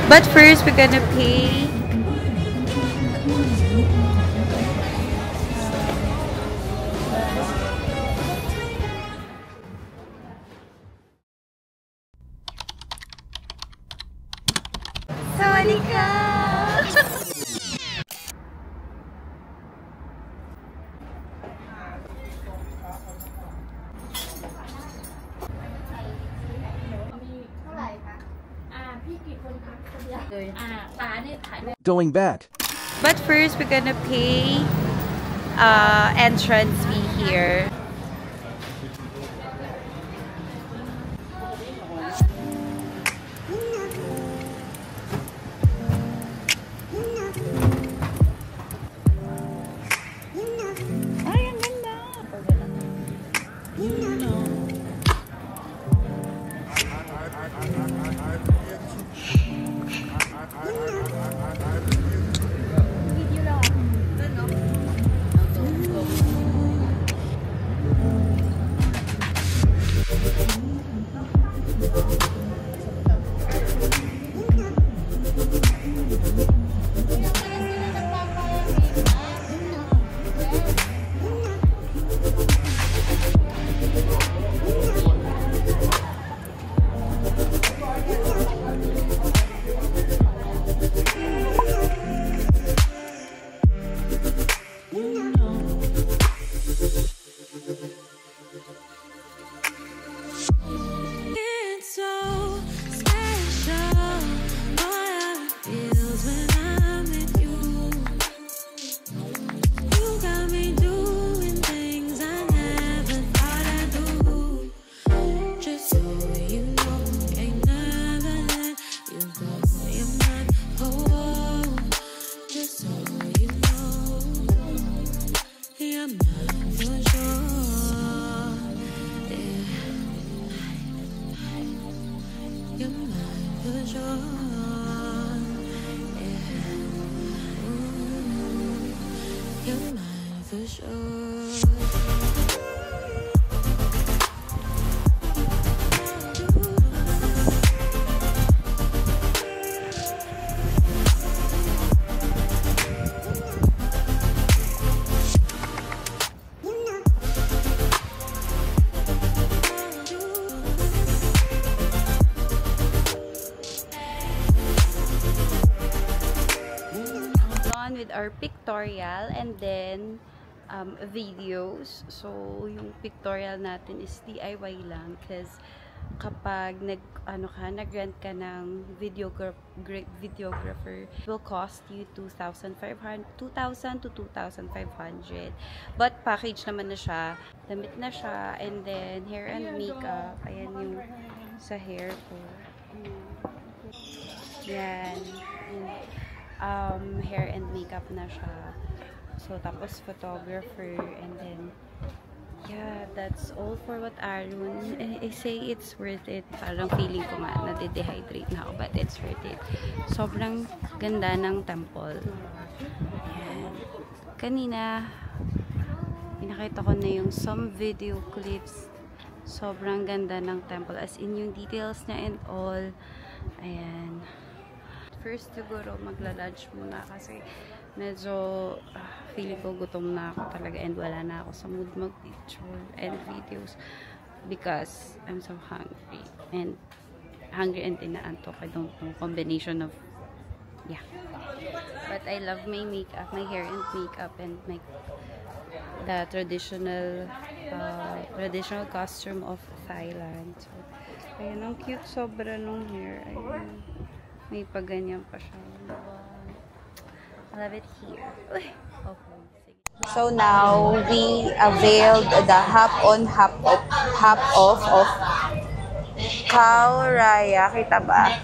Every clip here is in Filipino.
But first, we're gonna pay. Sawadika! Going back. But first, we're gonna pay entrance fee here. Ay, ang ganda! With our pictorial and then videos. So yung pictorial natin is DIY lang because kapag nag-rent ka ng videographer, it will cost you 2,000 to 2,500. But package naman na siya. Damit na siya, and then hair and makeup. Ayan yung sa hair ko. Yan. Hair and makeup na siya. So, tapos photographer, and then yeah, that's all for what Arun. I say it's worth it. Parang feeling ko nga nade-dehydrate na ako, but it's worth it. Sobrang ganda ng temple. Yan. Kanina pinakita ko na yung some video clips. Sobrang ganda ng temple, as in yung details niya and all. Ayan. First, siguro magla-lunch muna kasi medyo feeling ko gutom na ako talaga and wala na ako sa mood mag-picture and videos because I'm so hungry and tinaantok. I don't know, combination of yeah. But I love my makeup, my hair and makeup, and the traditional costume of Thailand. So, ayun, ang cute sobra nung hair. Ayun. May paganyan pa siya. I love it here. Okay. So now we availed the hop-on, hop-off of Khao Raya. Kita ba?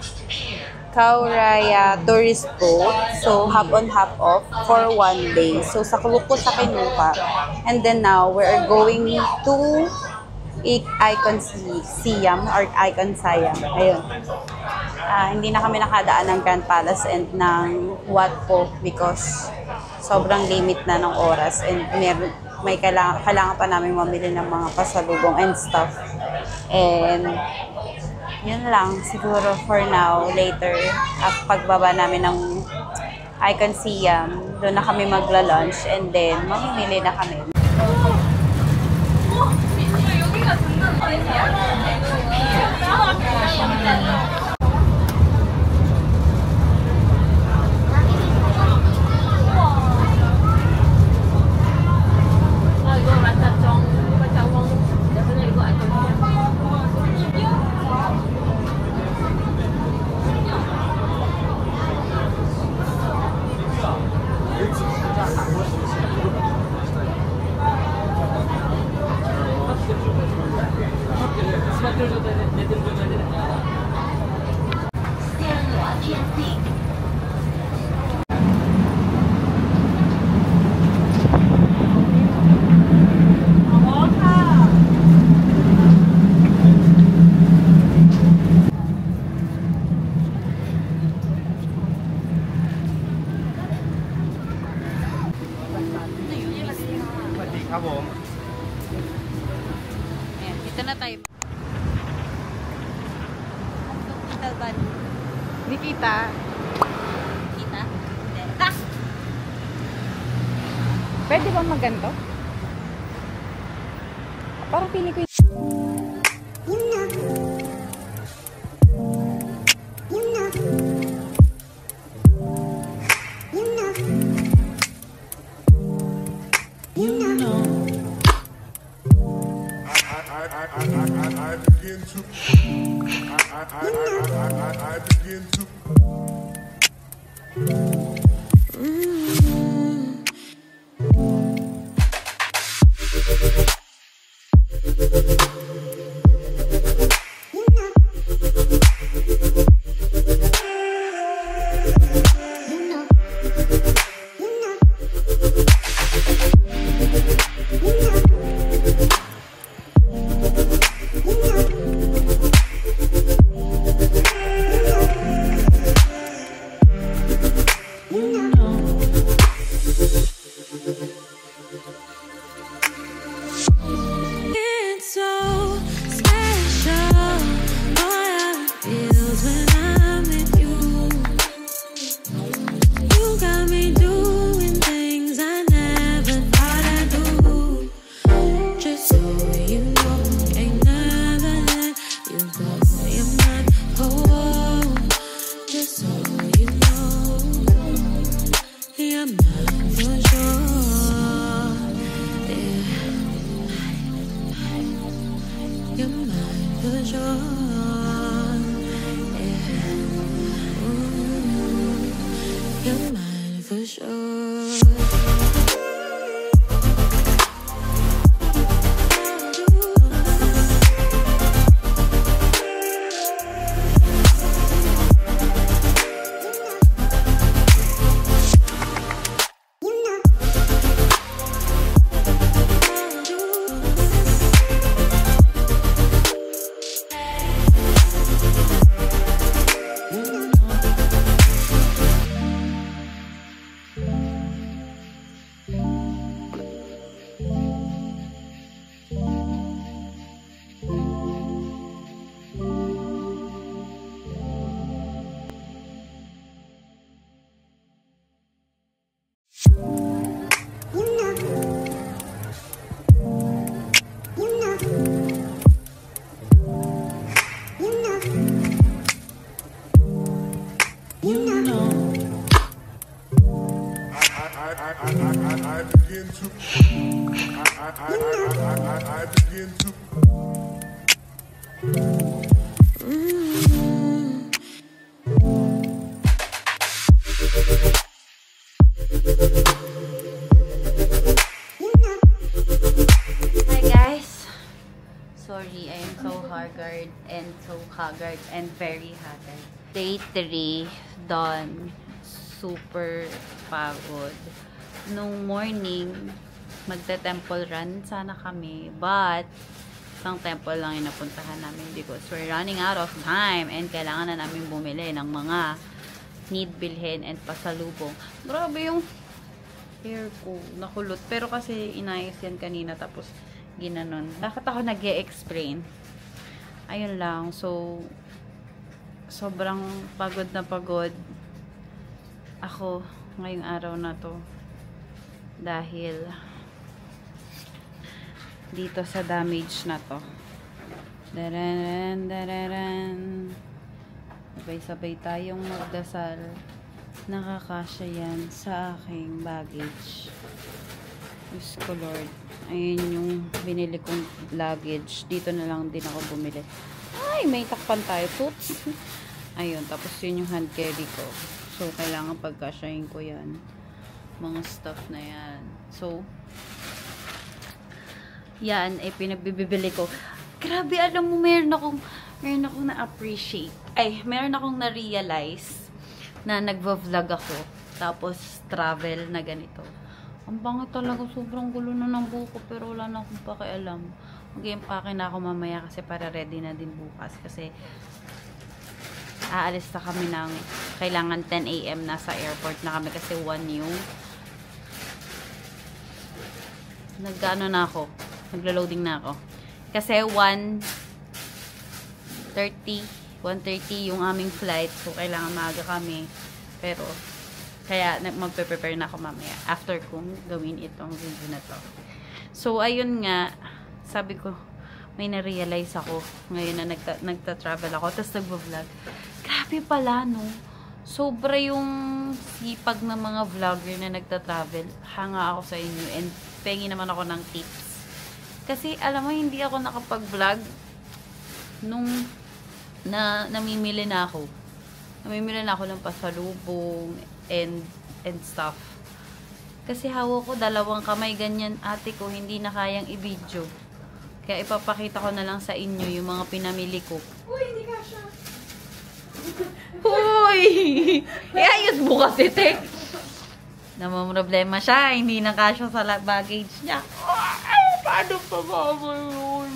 Khao Raya tourist boat. So hop-on, hop-off for 1 day. So sa Kuko sa kinuha. And then now we're going to Icon Siam or Icon Siam. Ayun. Hindi na kami nakadaan ng Grand Palace and ng Wat Po because sobrang limit na ng oras and may kailangan pa namin mamili ng mga pasalubong and stuff. And Yun lang, siguro for now, later, pagbaba namin ng Icon Siam, doon na kami magla-lunch and then mamimili na kami. Ayan, dito na tayo. Hindi kita. Kita? Pwede ba magganto? Parang pili ko I begin to Hi guys! Sorry, I am so haggard and very haggard. Day 3, dawn, super pagod. Nung morning, magte-temple run sana kami, but isang temple lang yung napuntahan namin because we're running out of time and kailangan na namin bumili ng mga need bilhin and pasalubong. Grabe yung hair ko, nakulot. Pero kasi inayos yan kanina tapos ginanon. Bakit ako nag-e-explain? Ayun lang. So, sobrang pagod na pagod ako ngayong araw na to. Dahil dito sa damage na to. Dararan, dararan. Sabay-sabay tayong magdasal. Nakakasya yan sa aking baggage. Diyos ko Lord. Ayun yung binili kong luggage. Dito na lang din ako bumili. Ay, may takpan tayo. Toots. Ayun, tapos yun yung hand carry ko. So, kailangan pagkasyahin ko yan. Mga stuff na yan. So, yan ay pinagbibili ko. Grabe, alam mo, meron akong na-appreciate. Ay, meron akong na-realize na nagva-vlog ako. Tapos, travel na ganito. Ang pangit talaga. Sobrang gulo na ng buko. Pero wala na akong pakialam. Mag-i-empake na ako mamaya kasi para ready na din bukas. Kasi, aalis na kami ng kailangan 10 AM nasa airport na kami kasi 1 yung nagano na ako. Naglo-loading na ako. Kasi 1:30 yung aming flight. So, kailangan maaga kami. Pero, kaya magpe-prepare na ako mamaya. After kong gawin itong video na to. So, ayun nga. Sabi ko, may na-realize ako. Ngayon na nagta-travel ako. Tapos nagvo-vlog. Grabe pala, no? Sobra yung sipag ng mga vlogger na nagta-travel. Hanga ako sa inyo. And pengi naman ako ng tips. Kasi, alam mo, hindi ako nakapag-vlog nung namimili na ako. Namimili na ako ng pasalubong and stuff. Kasi hawak ko 2 kamay ganyan, ate ko, hindi na kayang i-video. Kaya ipapakita ko na lang sa inyo yung mga pinamili ko. Uy, hindi ka siya. Uy! Ayos mo kasi, te. Namamroblema siya, hindi na kasya sa baggage niya. Paano pa ba,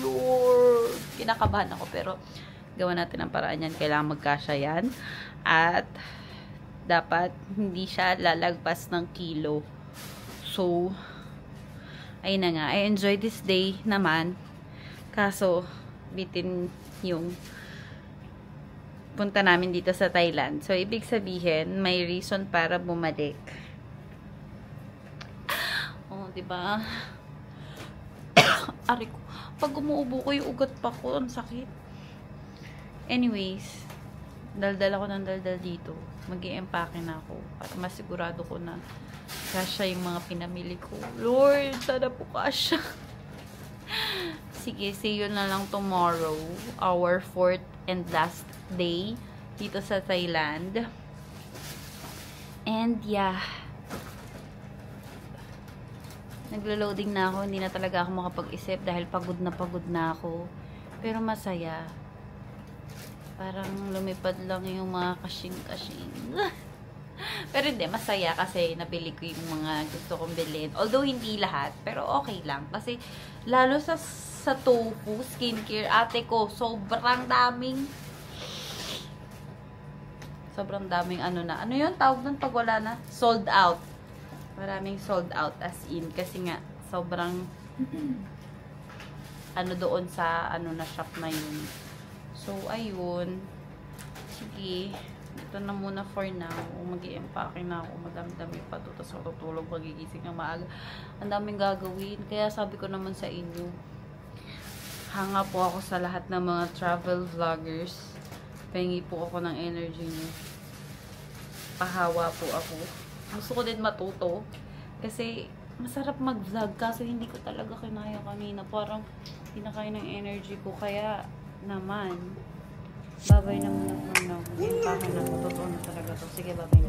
Lord? Kinakabahan ako, pero gawa natin ang paraan yan. Kailangan magkasya yan. At dapat hindi siya lalagpas ng kilo. So, ayun na nga. I enjoy this day naman. Kaso, bitin yung punta namin dito sa Thailand. So, ibig sabihin, may reason para bumalik. Oh, diba? Ari ko. Pag umuubo ko, yung ugat pa ko. Ang sakit. Anyways, daldal ako ng daldal dito. Mag-i-empake na ako. Para masigurado ko na kasya yung mga pinamili ko. Lord, sana po kasya. Sige, see you na lang tomorrow. Our 4th and last day dito sa Thailand. And yeah, naglo-loading na ako. Hindi na talaga ako makapag-isip dahil pagod na ako. Pero masaya. Parang lumipad lang yung mga kasing-kasing. Pero hindi, masaya kasi nabili ko yung mga gusto kong bilhin. Although hindi lahat, pero okay lang. Kasi lalo sa tofu, skincare, ate ko, sobrang daming ano na. Ano yun? Tawag nun pag wala na? Sold out. Maraming sold out as in. Kasi nga, sobrang ano doon sa ano na shop na yun. So, ayun. Sige. Ito na muna for now. Mag-i-empake na ako. Madami-dami pa ito. Tapos ako tutulog. Magigising ng maaga. Ang daming gagawin. Kaya sabi ko naman sa inyo, hanga po ako sa lahat ng mga travel vloggers. Pengi po ako ng energy niyo. Pahawa po ako. Gusto ko din matuto. Kasi, masarap mag-vlog. Kaso, hindi ko talaga kinaya kanina. Parang, pinakain ng energy ko. Kaya, naman, babay na muna for now. Empake na. Totoo na talaga to. Sige, babay na.